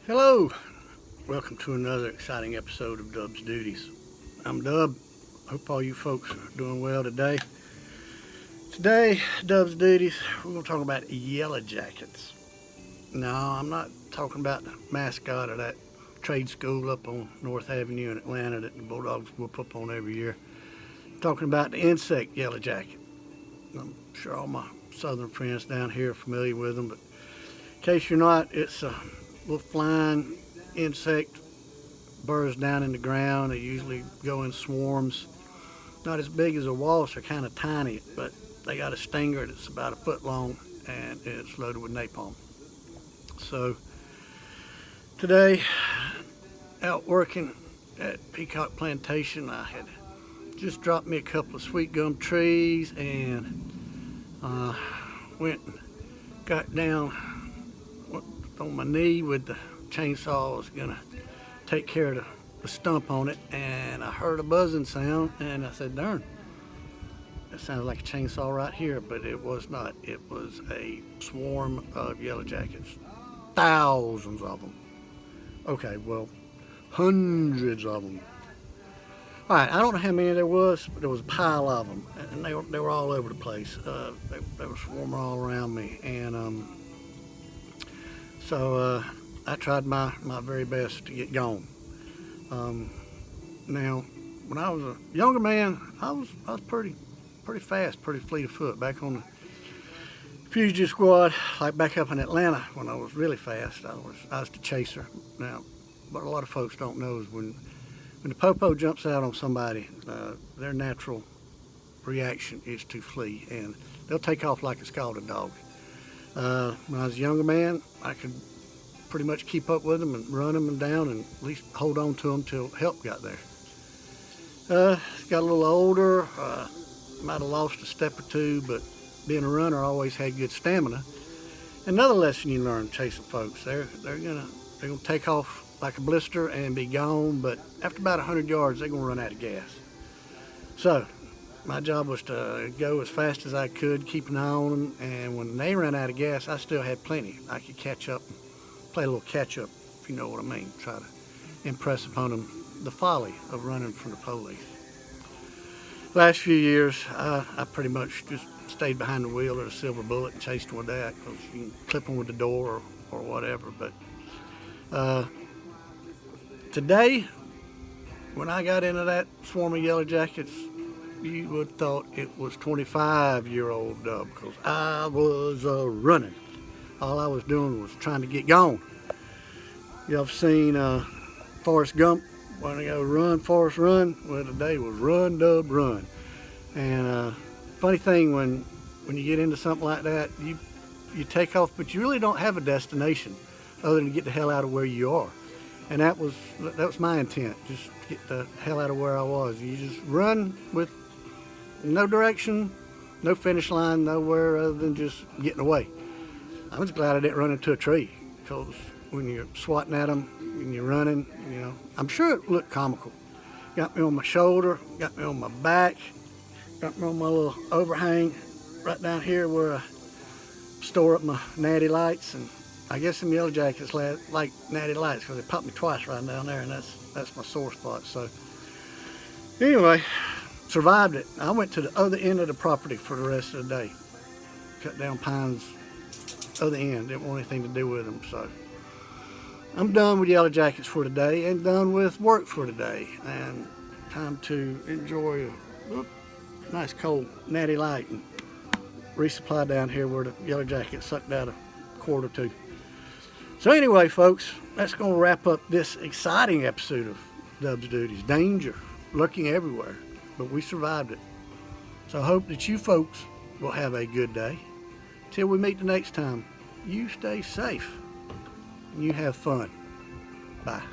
Hello, welcome to another exciting episode of Dub's Duties. I'm Dub. Hope all you folks are doing well today. Today, Dub's Duties, we're going to talk about yellow jackets. No, I'm not talking about the mascot of that trade school up on North Avenue in Atlanta that the Bulldogs whoop up on every year. I'm talking about the insect yellow jacket. I'm sure all my southern friends down here are familiar with them, but in case you're not, it's a little flying insect, burrows down in the ground. They usually go in swarms. Not as big as a wasp, they're kind of tiny, but they got a stinger that's about a foot long and it's loaded with napalm. So today, out working at Peacock Plantation, I had just dropped me a couple of sweet gum trees and went and got down on my knee with the chainsaw. I was gonna take care of the stump on it, and I heard a buzzing sound, and I said, darn, that sounded like a chainsaw right here, but it was not. It was a swarm of yellow jackets, thousands of them. Okay, well, hundreds of them. All right, I don't know how many there was, but there was a pile of them, and they were all over the place. They were swarming all around me, and so I tried my very best to get gone. Now, when I was a younger man, I was pretty fast, pretty fleet of foot. Back on the fugitive squad, like back up in Atlanta, when I was really fast, I was the chaser. Now, what a lot of folks don't know is when the popo jumps out on somebody, their natural reaction is to flee, and they'll take off like a scalded dog. When I was a younger man, I could pretty much keep up with them and run them down and at least hold on to them till help got there. Got a little older, might have lost a step or two, but being a runner, I always had good stamina. Another lesson you learn chasing folks, they're gonna take off like a blister and be gone, but after about 100 yards, they're gonna run out of gas. So my job was to go as fast as I could, keep an eye on them, and when they ran out of gas, I still had plenty. I could catch up, play a little catch up, if you know what I mean. Try to impress upon them the folly of running from the police. Last few years, I pretty much just stayed behind the wheel of a Silver Bullet and chased them with that, because you can clip them with the door or whatever. But today, when I got into that swarm of yellow jackets, you would have thought it was 25-year-old Dub, because I was running. All I was doing was trying to get gone. Y'all have seen Forrest Gump when they go run, Forrest, run? Well, today was run, Dub, run. And funny thing, when you get into something like that, you take off, but you really don't have a destination other than to get the hell out of where you are. And that was my intent, just to get the hell out of where I was. You just run with no direction, no finish line, nowhere other than just getting away. I was glad I didn't run into a tree, because when you're swatting at them and you're running, I'm sure it looked comical. Got me on my shoulder, got me on my back, got me on my little overhang right down here where I store up my natty lights. And I guess some yellow jackets like natty lights, because they popped me twice right down there, and that's my sore spot. So anyway, survived it. I went to the other end of the property for the rest of the day. Cut down pines, other end. Didn't want anything to do with them. So I'm done with yellow jackets for today, and done with work for today. And time to enjoy a nice cold natty light and resupply down here where the yellow jacket sucked out a quart or two. So anyway, folks, that's going to wrap up this exciting episode of Dub's Duties. Danger lurking everywhere, but we survived it. So I hope that you folks will have a good day. Till we meet the next time, you stay safe and you have fun. Bye.